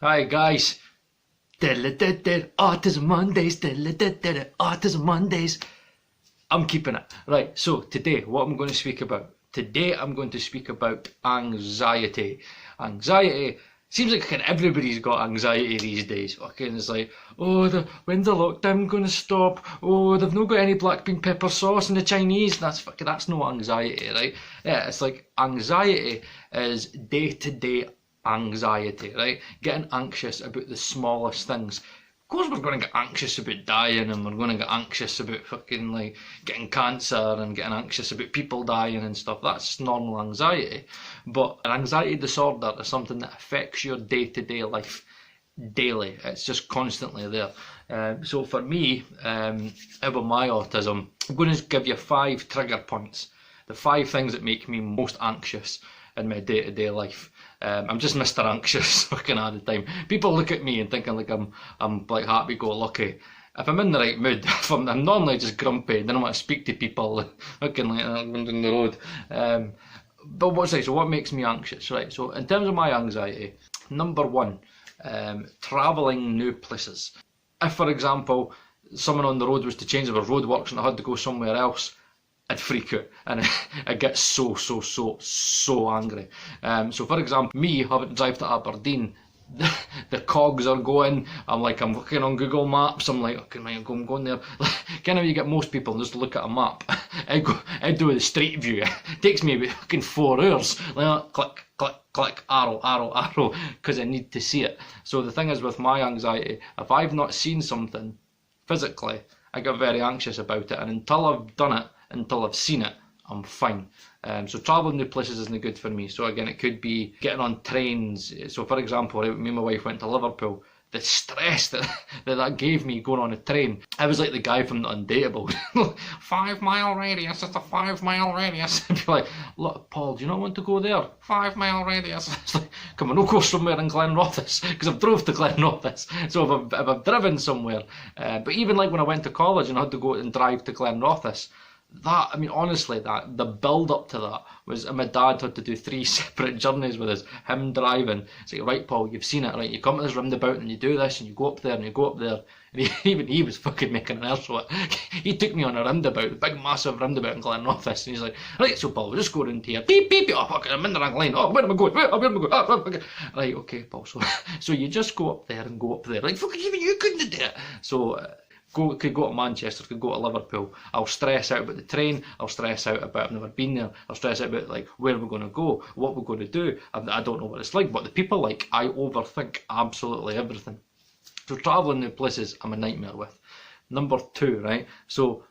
Hi guys. Autism Mondays. Autism Mondays. I'm keeping it. Right, so today, what I'm going to speak about. Today I'm going to speak about anxiety. Anxiety. Seems like everybody's got anxiety these days. Okay, and it's like, oh, when's the lockdown going to stop? Oh, they've not got any black bean pepper sauce in the Chinese. That's no anxiety, right? Yeah, it's like anxiety is day-to-day anxiety, right? Getting anxious about the smallest things. Of course we're going to get anxious about dying, and we're going to get anxious about fucking like getting cancer and getting anxious about people dying and stuff. That's normal anxiety. But an anxiety disorder is something that affects your day-to-day life daily. It's just constantly there. So for me, about my autism, I'm going to give you 5 trigger points. The 5 things that make me most anxious in my day-to-day life. I'm just Mr. Anxious fucking all the time. People look at me and thinking like I'm like happy-go-lucky. If I'm in the right mood, if I'm normally just grumpy, then I want to speak to people fucking like I'm down the road. But what makes me anxious, right? So in terms of my anxiety, number 1, travelling new places. If, for example, someone on the road was to change their roadworks and I had to go somewhere else, I'd freak out and I get so angry. So for example, me having to drive to Aberdeen, the cogs are going, I'm looking on Google Maps, I'm like, okay, I'm going there. Kind of you get most people just look at a map. I do the street view. It takes me about fucking 4 hours. Like, click, arrow, because I need to see it. So the thing is with my anxiety, if I've not seen something physically, I get very anxious about it, and until I've done it, until I've seen it, I'm fine. So travelling new places isn't good for me. So again, it could be getting on trains. So for example, me and my wife went to Liverpool. The stress that gave me going on a train. I was like the guy from The Undateable. 5 mile radius, it's a 5 mile radius. I'd be like, look, Paul, do you not want to go there? 5 mile radius. It's like, come on, we'll go somewhere in Glenrothes, because I've drove to Glenrothes. So if I've driven somewhere, but even like when I went to college and I had to go and drive to Glenrothes, that, I mean, honestly, the build up to that was, my dad had to do 3 separate journeys with us, him driving. It's like, right, Paul, you've seen it, right? You come to this roundabout and you do this and you go up there and you go up there. And he was fucking making an ass of it. He took me on a roundabout, a big massive roundabout in Glenrothes, and he's like, right, so Paul, we'll just go around here. Beep, beep, oh, fuck, I'm in the wrong lane. Oh, where am I going? Where am I going? Oh, okay. Right, okay, Paul. So you just go up there and go up there. Like, fucking even you couldn't do it. So, could go to Manchester, could go to Liverpool. I'll stress out about the train, I'll stress out about I've never been there, I'll stress out about like where we're going to go, what we're going to do. I don't know what it's like, but the people, like, I overthink absolutely everything. So travelling new places, I'm a nightmare with. Number 2, right? So,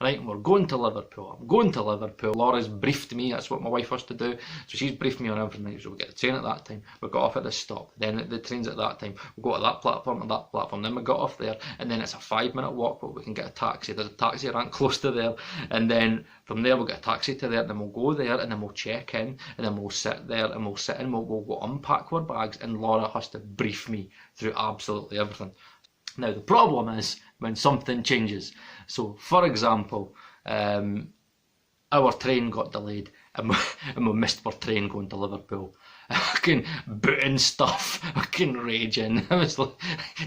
right, we're going to Liverpool. I'm going to Liverpool. Laura's briefed me, that's what my wife has to do. So she's briefed me on everything. So we get the train at that time, we got off at this stop, then the train's at that time, we go to that platform, then we got off there, and then it's a 5-minute walk, but we can get a taxi. There's a taxi rank close to there, and then from there we'll get a taxi to there, and then we'll go there, and then we'll check in, and then we'll sit there, and we'll go unpack our bags, and Laura has to brief me through absolutely everything. Now the problem is when something changes. So for example, our train got delayed and we missed our train going to Liverpool. Fucking booting stuff, fucking raging. I was like,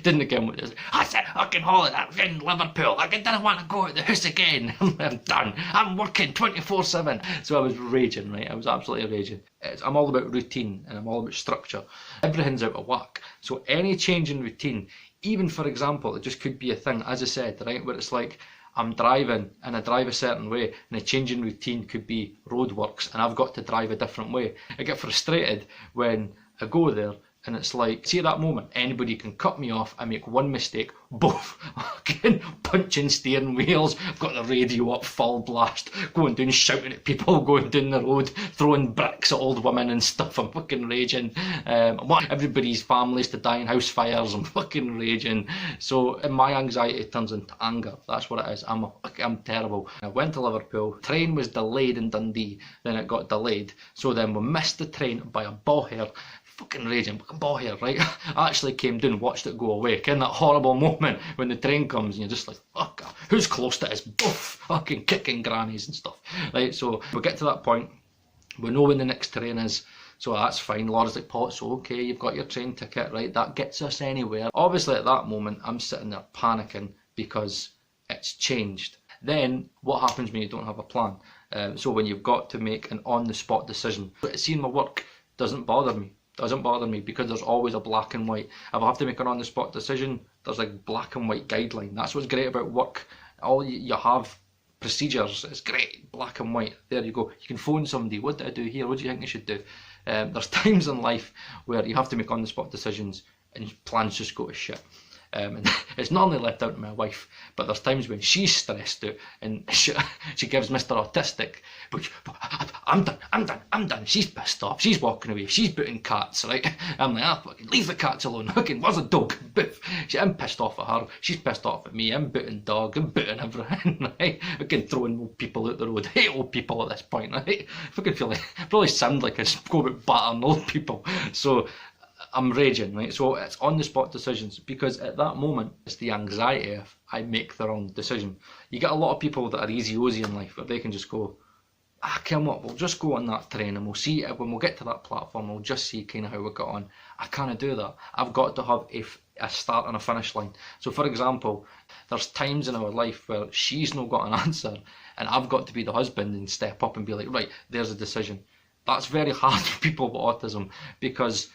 didn't get what it is. I said, fucking holiday, I'm in Liverpool. I didn't want to go out the house again. I'm done. I'm working 24/7. So I was raging, right? I was absolutely raging. I'm all about routine and I'm all about structure. Everything's out of whack. So any change in routine, even for example, it just could be a thing, as I said, right, where it's like, I'm driving and I drive a certain way, and a change in routine could be roadworks and I've got to drive a different way. I get frustrated when I go there and it's like, see at that moment, anybody can cut me off, I make one mistake, both, fucking punching steering wheels, I've got the radio up full blast, going down shouting at people going down the road, throwing bricks at old women and stuff. I'm fucking raging. I want everybody's families to die in house fires. I'm fucking raging. So my anxiety turns into anger. That's what it is. I'm terrible. I went to Liverpool, train was delayed in Dundee, then it got delayed, so then we missed the train by a ball hair. Fucking raging, ball hair, right? I actually came down, watched it go away. In that horrible moment when the train comes and you're just like, fuck, who's close to us? Boof, fucking kicking grannies and stuff. Right, so we get to that point, we know when the next train is, So that's fine. Laura's like, Paul, it's okay, you've got your train ticket, right? That gets us anywhere. Obviously at that moment, I'm sitting there panicking because it's changed. Then what happens when you don't have a plan? So when you've got to make an on-the-spot decision. Seeing my work doesn't bother me. Doesn't bother me because there's always a black and white. If I have to make an on-the-spot decision, there's a black and white guideline. That's what's great about work. All you have procedures. It's great, black and white. There you go. You can phone somebody. What do I do here? What do you think I should do? There's times in life where you have to make on-the-spot decisions and plans just go to shit. And it's normally left out to my wife, but there's times when she's stressed out and she gives Mr. Autistic, but I'm done. She's pissed off. She's walking away. She's booting cats, right? I'm like, fucking leave the cats alone. Fucking, where's the dog? Boof. I'm pissed off at her. She's pissed off at me. I'm booting dog. I'm booting everything, right? Fucking throwing old people out the road. I hate old people at this point, right? Fucking feel like, probably sound like I go about battering old people. So I'm raging, right? So it's on the spot decisions, because at that moment it's the anxiety if I make the wrong decision. You get a lot of people that are easy-ozy in life, where they can just go, come on, we'll just go on that train and we'll see when we'll get to that platform, we'll just see kind of how we got on. I can't do that. I've got to have a start and a finish line. So for example, there's times in our life where she's not got an answer and I've got to be the husband and step up and be like, right, there's a decision. That's very hard for people with autism, because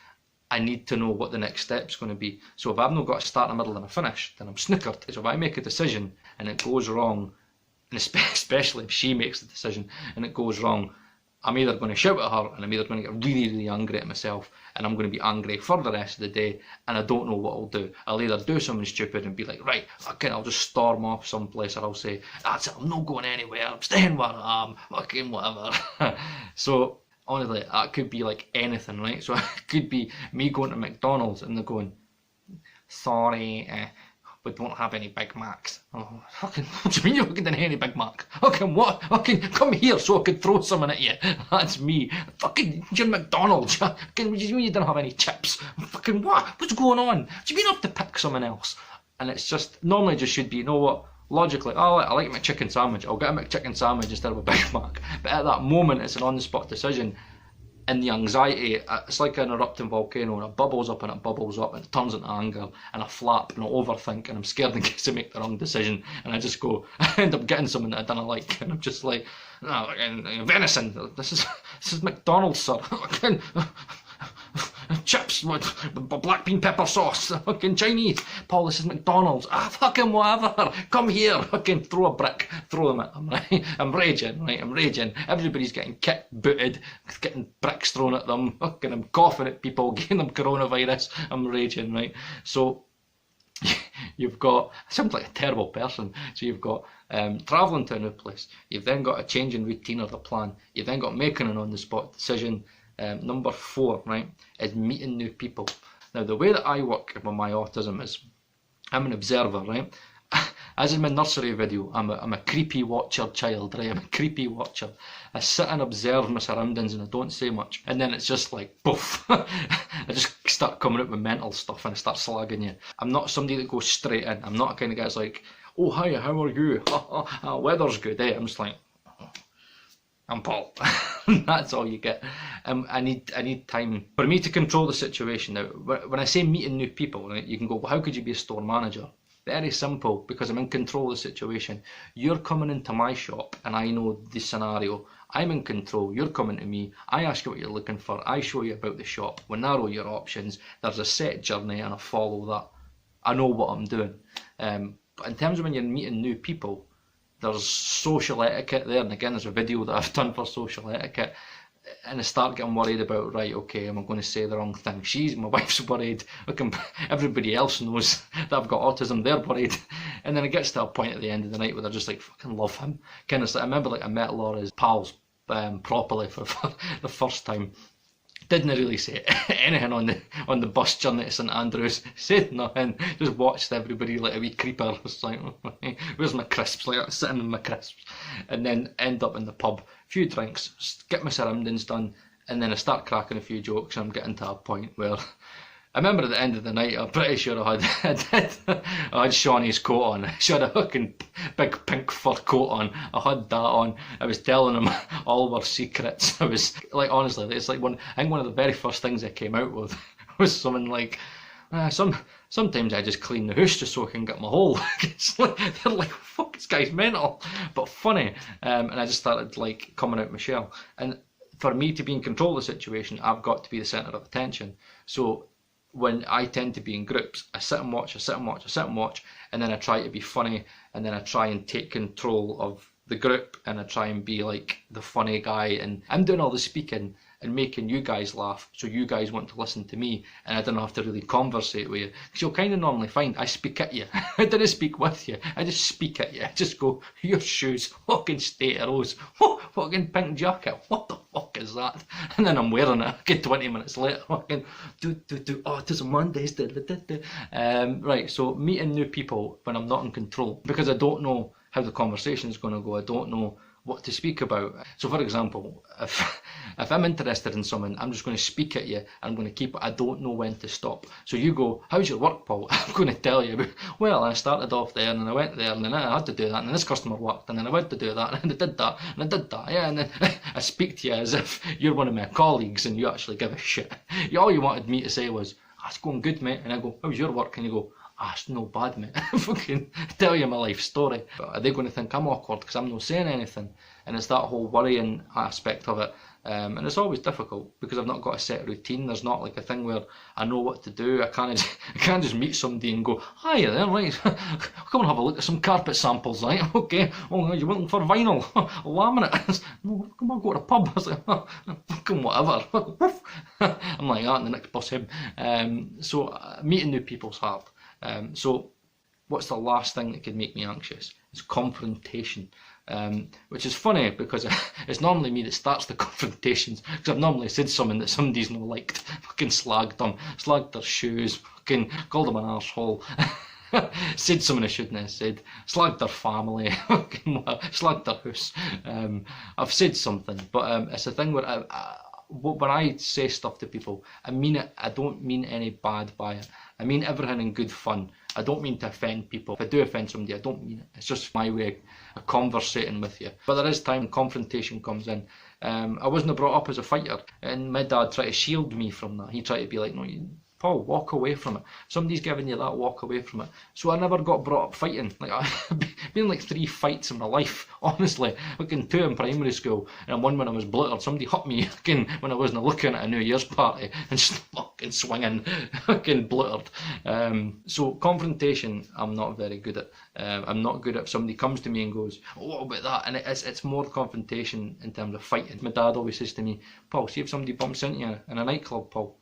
I need to know what the next step's going to be. So if I've not got a start, a middle and a finish, then I'm snookered. So if I make a decision and it goes wrong, and especially if she makes the decision and it goes wrong, I'm either going to shout at her and I'm either going to get really, really angry at myself, and I'm going to be angry for the rest of the day, and I don't know what I'll do. I'll either do something stupid and be like, right, fucking, I'll just storm off someplace, or I'll say, that's it, I'm not going anywhere, I'm staying where I am, fucking whatever. So honestly, that could be like anything, right? So it could be me going to McDonald's and they're going, sorry, we don't have any Big Macs. Oh, fucking, what do you mean you fucking didn't have any Big Mac? Fucking what? Fucking come here so I could throw something at you. That's me. Fucking, you're McDonald's. Fucking, what do you mean you didn't have any chips? Fucking what? What's going on? Do you mean I have to pick someone else? And it's just, normally just should be, you know what? Logically, oh, I like my chicken sandwich, I'll get a McChicken sandwich instead of a Big Mac. But at that moment, it's an on-the-spot decision, and the anxiety, it's like an erupting volcano, and it bubbles up and it bubbles up, and it turns into anger, and I flap, and I overthink, and I'm scared in case I make the wrong decision, and I just go, I end up getting something that I don't like, and I'm just like, no, venison, this is McDonald's, sir. Chips with black bean pepper sauce, fucking Chinese. Paul, this is McDonald's. Fucking whatever. Come here. Fucking throw a brick. Throw them at them, right? I'm raging, right? I'm raging. Everybody's getting kicked, booted, getting bricks thrown at them. Fucking, I'm coughing at people, giving them coronavirus. I'm raging, right? So you've got, I sound like a terrible person. So you've got travelling to a new place. You've then got a change in routine or the plan. You've then got making an on-the-spot decision. Number 4, right, is meeting new people. Now, the way that I work with my autism is, I'm an observer, right? As in my nursery video, I'm a creepy watcher child, right? I'm a creepy watcher. I sit and observe my surroundings and I don't say much. And then it's just like, poof. I just start coming up with mental stuff and I start slagging you. I'm not somebody that goes straight in. I'm not a kind of guy that's like, oh, hi, how are you? Weather's good, eh? I'm just like, I'm Paul. That's all you get. I need time for me to control the situation. Now, when I say meeting new people, right, you can go, well, how could you be a store manager? Very simple, because I'm in control of the situation. You're coming into my shop and I know the scenario. I'm in control. You're coming to me. I ask you what you're looking for. I show you about the shop. We narrow your options. There's a set journey and I follow that. I know what I'm doing. But in terms of when you're meeting new people, there's social etiquette there, and again there's a video that I've done for social etiquette, and I start getting worried about, right, okay, am I going to say the wrong thing? My wife's worried, everybody else knows that I've got autism, they're worried, and then it gets to a point at the end of the night where they're just like, fucking love him. Kind of, I remember like I met Laura's pals properly for the first time. Didn't really say anything on the bus journey to St Andrews. Said nothing. Just watched everybody like a wee creeper. Was like, where's my crisps? Like sitting in my crisps, and then end up in the pub. Few drinks, get my surroundings done, and then I start cracking a few jokes. And I'm getting to a point where remember at the end of the night, I'm pretty sure I had Shawnee's coat on. She had a fucking big pink fur coat on. I had that on. I was telling him all our secrets. I was like, honestly, it's like I think one of the very first things I came out with was something like, sometimes I just clean the house just so I can get my hole. They're like, fuck, this guy's mental, but funny. And I just started like coming out my shell. And for me to be in control of the situation, I've got to be the centre of attention. So when I tend to be in groups, I sit and watch, and then I try to be funny, and then I try and take control of the group, and I try and be like the funny guy, and I'm doing all the speaking and making you guys laugh, so you guys want to listen to me, and I don't have to really conversate with you, because you'll kind of normally find I speak at you. I didn't speak with you, I just speak at you. I just go, your shoes, fucking state of those, fucking pink jacket, what the fuck is that? And then I'm wearing it, get 20 minutes later, fucking do autism Mondays, right, so meeting new people when I'm not in control, because I don't know how the conversation is going to go, I don't know what to speak about. So for example, if I'm interested in someone, I'm just going to speak at you, I'm going to keep it, I don't know when to stop. So you go, how's your work, Paul? I'm going to tell you, well, I started off there, and then I went there, and then I had to do that, and then this customer worked, and then I went to do that, and I did that, and I did that, yeah, and then I speak to you as if you're one of my colleagues, and you actually give a shit. All you wanted me to say was, it's going good, mate, and I go, how's your work? And you go, it's no bad, mate. Fucking tell you my life story. But are they going to think I'm awkward because I'm not saying anything? And it's that whole worrying aspect of it. And it's always difficult because I've not got a set routine. There's not like a thing where I know what to do. I can't just meet somebody and go, hiya there, right, come and have a look at some carpet samples, right, okay, oh, you're looking for vinyl, laminate, no, come on, go to the pub. I was like, fucking whatever. I'm like that, and the next bus him. So meeting new people's hard. So what's the last thing that could make me anxious? It's confrontation. Which is funny because it's normally me that starts the confrontations, because I've normally said something that somebody's not liked, fucking slagged them, slagged their shoes, fucking called them an arsehole, said something I shouldn't have said, slagged their family, fucking slagged their house. I've said something, but it's a thing where when I say stuff to people, I mean it. I don't mean any bad by it. I mean everything in good fun. I don't mean to offend people. If I do offend somebody, I don't mean it. It's just my way of conversating with you. But there is time confrontation comes in. I wasn't brought up as a fighter, and my dad tried to shield me from that. He tried to be like, no, Paul, walk away from it. Somebody's giving you that, walk away from it. So I never got brought up fighting. Like, I've been in like 3 fights in my life, honestly. Fucking 2 in primary school, and 1 when I was blittered. Somebody hit me fucking when I wasn't looking at a New Year's party, and just fucking swinging, fucking blittered. So confrontation, I'm not very good at. I'm not good at if somebody comes to me and goes, oh, what about that? And it's more confrontation in terms of fighting. My dad always says to me, Paul, see if somebody bumps into you in a nightclub, Paul,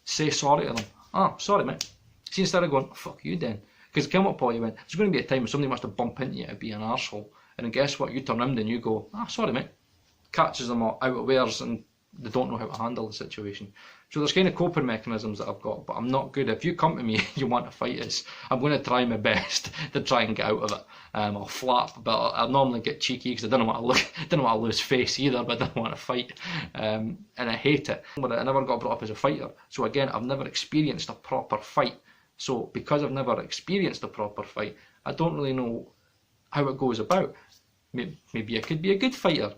say sorry to them. Oh, sorry, mate. See, instead of going, oh, fuck you then. Because came up, Paul, you went, there's going to be a time when somebody wants to bump into you to be an arsehole. And then guess what? You turn around and you go, sorry, mate. Catches them out of wares, and they don't know how to handle the situation. So there's kind of coping mechanisms that I've got, but I'm not good. If you come to me, you want to fight us, I'm going to try my best to try and get out of it. I'll flap, but I'll normally get cheeky because I don't want to lose face either, but I don't want to fight. And I hate it. But I never got brought up as a fighter. So again, I've never experienced a proper fight. So because I've never experienced a proper fight, I don't really know how it goes about. Maybe I could be a good fighter.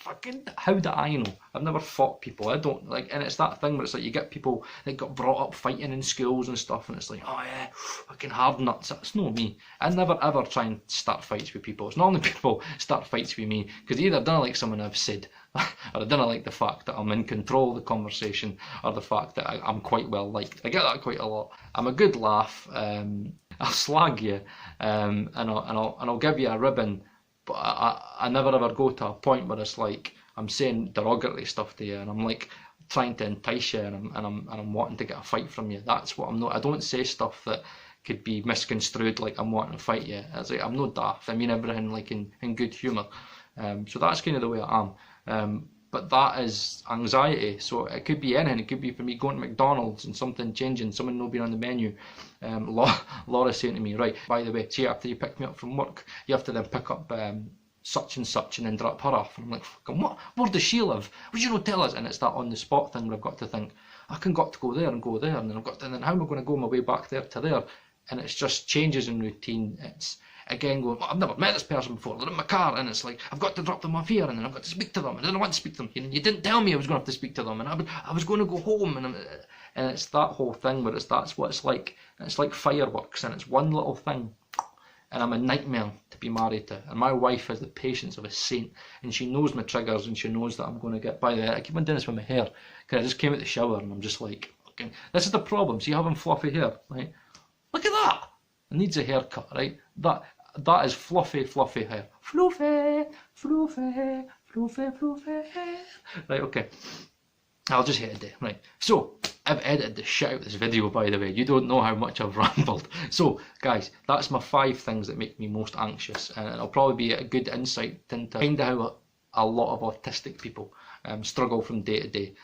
Fucking, how do I know? I've never fought people. I don't like, and it's that thing where it's like you get people that got brought up fighting in schools and stuff, and it's like, oh yeah, fucking hard nuts. That's not me. I never ever try and start fights with people. It's normally people start fights with me because either don't like something I've said, or I don't like the fact that I'm in control of the conversation, or the fact that I'm quite well liked. I get that quite a lot. I'm a good laugh. I'll slag you, and I'll give you a ribbon. But I never ever go to a point where it's like I'm saying derogatory stuff to you, and I'm like trying to entice you, and I'm wanting to get a fight from you. That's what I'm not. I don't say stuff that could be misconstrued like I'm wanting to fight you. It's like I'm not daft. I mean everything like in good humour. So that's kind of the way I am. But that is anxiety. So it could be anything. It could be for me going to McDonald's and something changing, someone not being on the menu. Laura saying to me, right, by the way, see, after you pick me up from work, you have to then pick up such and such and then drop her off. And I'm like, fucking what? Where does she live? Would you not tell us? And it's that on the spot thing where I've got to think, I can got to go there, and then how am I going to go my way back there to there? And it's just changes in routine. It's again going, well, I've never met this person before, they're in my car, and it's like, I've got to drop them off here, and then I've got to speak to them, and I didn't want to speak to them, you didn't tell me I was going to have to speak to them, and I was going to go home, and it's that whole thing where that's what it's like. It's like fireworks, and it's one little thing, and I'm a nightmare to be married to. And my wife has the patience of a saint, and she knows my triggers, and she knows that I'm going to get by there. I keep on doing this with my hair, because I just came out the shower, and I'm just like, okay, this is the problem. See, having fluffy hair, right? Look at that. It needs a haircut, right? That is fluffy hair. Fluffy. Right, okay. I'll just hit it there. Right. So, I've edited the shit out of this video, by the way. You don't know how much I've rambled. So, guys, that's my 5 things that make me most anxious. And it'll probably be a good insight into kind of how a lot of autistic people struggle from day to day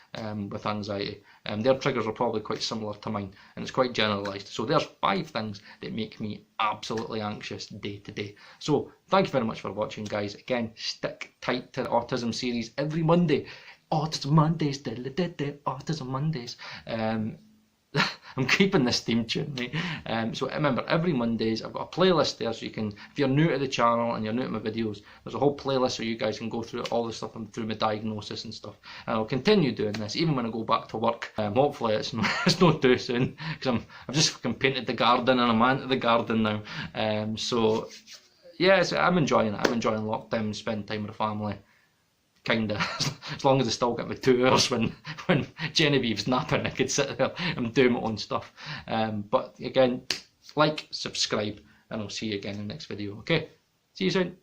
with anxiety. Their triggers are probably quite similar to mine, and it's quite generalised. So there's 5 things that make me absolutely anxious day to day. So thank you very much for watching, guys. Again, stick tight to the autism series every Monday. Autism Mondays, Autism Mondays. I'm keeping this theme tune, right? So remember, every Mondays I've got a playlist there, so you can, if you're new to the channel and you're new to my videos, there's a whole playlist so you guys can go through all the stuff through my diagnosis and stuff. And I'll continue doing this even when I go back to work. Hopefully it's not too soon, because I've just fucking painted the garden and I'm into the garden now. So yeah, I'm enjoying it. I'm enjoying lockdown, spend time with the family. Kinda, as long as I still get my 2 hours when Genevieve's napping, I could sit there and do my own stuff. But again, like, subscribe, and I'll see you again in the next video. Okay, see you soon.